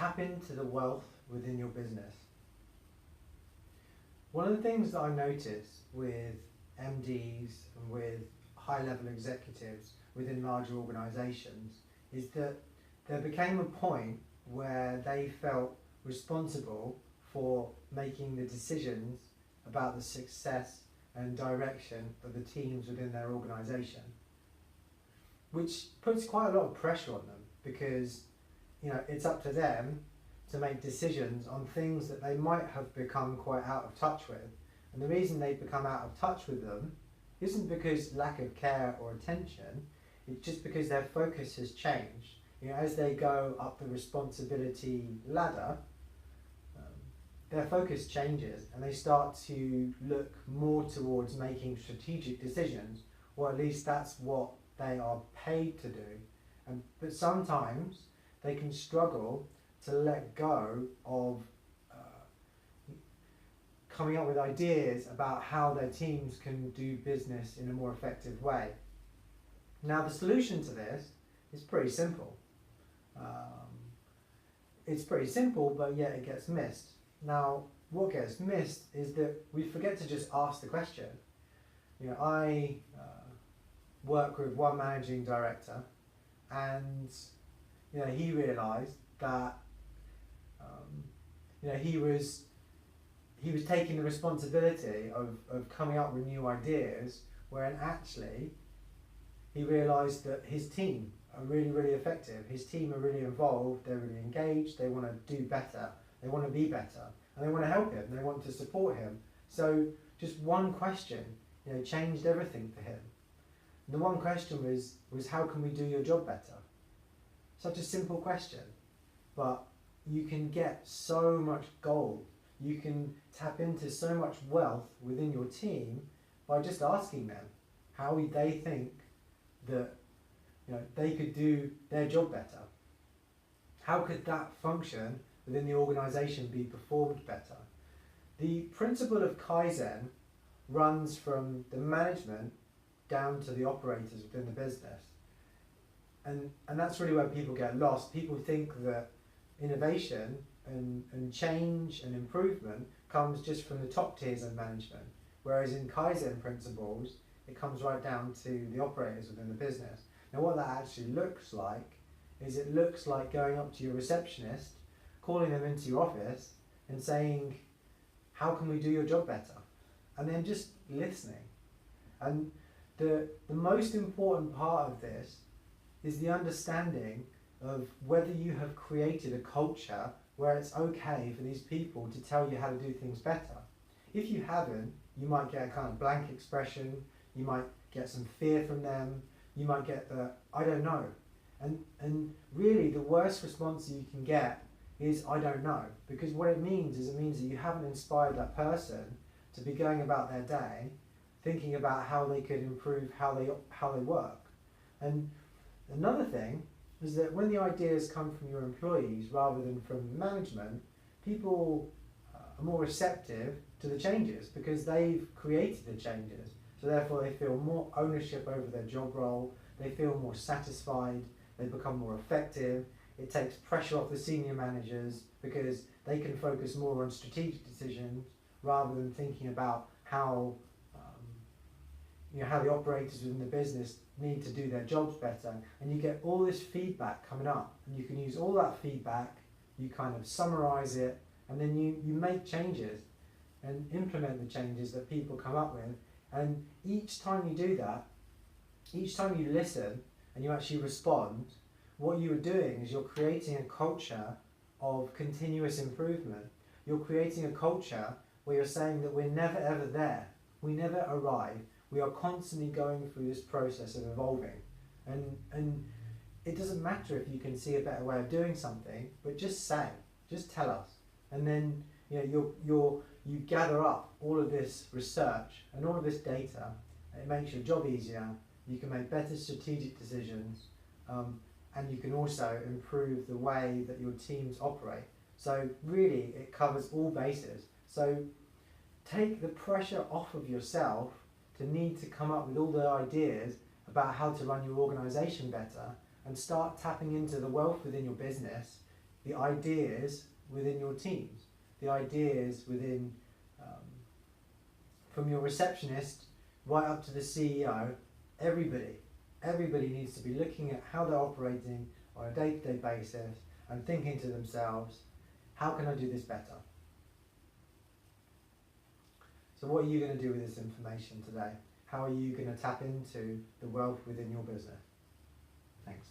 tap into the wealth within your business. One of the things that I notice with MDs and with high-level executives within larger organisations is that there became a point where they felt responsible for making the decisions about the success and direction of the teams within their organisation, which puts quite a lot of pressure on them because it's up to them to make decisions on things that they might have become quite out of touch with. And the reason they've become out of touch with them isn't because lack of care or attention, it's just because their focus has changed. As they go up the responsibility ladder, their focus changes and they start to look more towards making strategic decisions, or at least that's what they are paid to do. But sometimes they can struggle to let go of coming up with ideas about how their teams can do business in a more effective way. Now, the solution to this is pretty simple. It's pretty simple, but yet it gets missed. Now, what gets missed is that we forget to just ask the question. I work with one managing director, and he realised that he was taking the responsibility of coming up with new ideas, when actually he realised that his team are really, really effective. His team are really involved, they're really engaged, they want to do better, they want to be better, and they want to help him, they want to support him. So just one question changed everything for him. And the one question was how can we do your job better? Such a simple question, but you can get so much gold. You can tap into so much wealth within your team by just asking them how they think that they could do their job better. How could that function within the organisation be performed better? The principle of Kaizen runs from the management down to the operators within the business. And that's really where people get lost. People think that innovation and change and improvement comes just from the top tiers of management, whereas in Kaizen principles, it comes right down to the operators within the business. Now, what that actually looks like is it looks like going up to your receptionist, calling them into your office and saying, how can we do your job better? And then just listening. And the most important part of this is the understanding of whether you have created a culture where it's okay for these people to tell you how to do things better. If you haven't, you might get a kind of blank expression, you might get some fear from them, you might get the, I don't know. And really the worst response you can get is, I don't know. Because what it means is that you haven't inspired that person to be going about their day, thinking about how they could improve how they work. And another thing is that when the ideas come from your employees rather than from management, people are more receptive to the changes because they've created the changes. So therefore they feel more ownership over their job role, they feel more satisfied, they become more effective. It takes pressure off the senior managers because they can focus more on strategic decisions rather than thinking about how the operators within the business need to do their jobs better. And you get all this feedback coming up, and you can use all that feedback, you kind of summarize it, and then you make changes and implement the changes that people come up with. And each time you do that, each time you listen and you actually respond, what you are doing is you're creating a culture of continuous improvement. You're creating a culture where you're saying that we're never ever there. We never arrive. We are constantly going through this process of evolving. And it doesn't matter if you can see a better way of doing something, but just tell us. And then you gather up all of this research and all of this data. It makes your job easier. You can make better strategic decisions, and you can also improve the way that your teams operate. So really, it covers all bases. So take the pressure off of yourself to need to come up with all the ideas about how to run your organisation better, and start tapping into the wealth within your business the ideas within your teams, the ideas within, from your receptionist right up to the CEO, everybody needs to be looking at how they're operating on a day-to-day basis and thinking to themselves, how can I do this better? So what are you going to do with this information today? How are you going to tap into the wealth within your business? Thanks.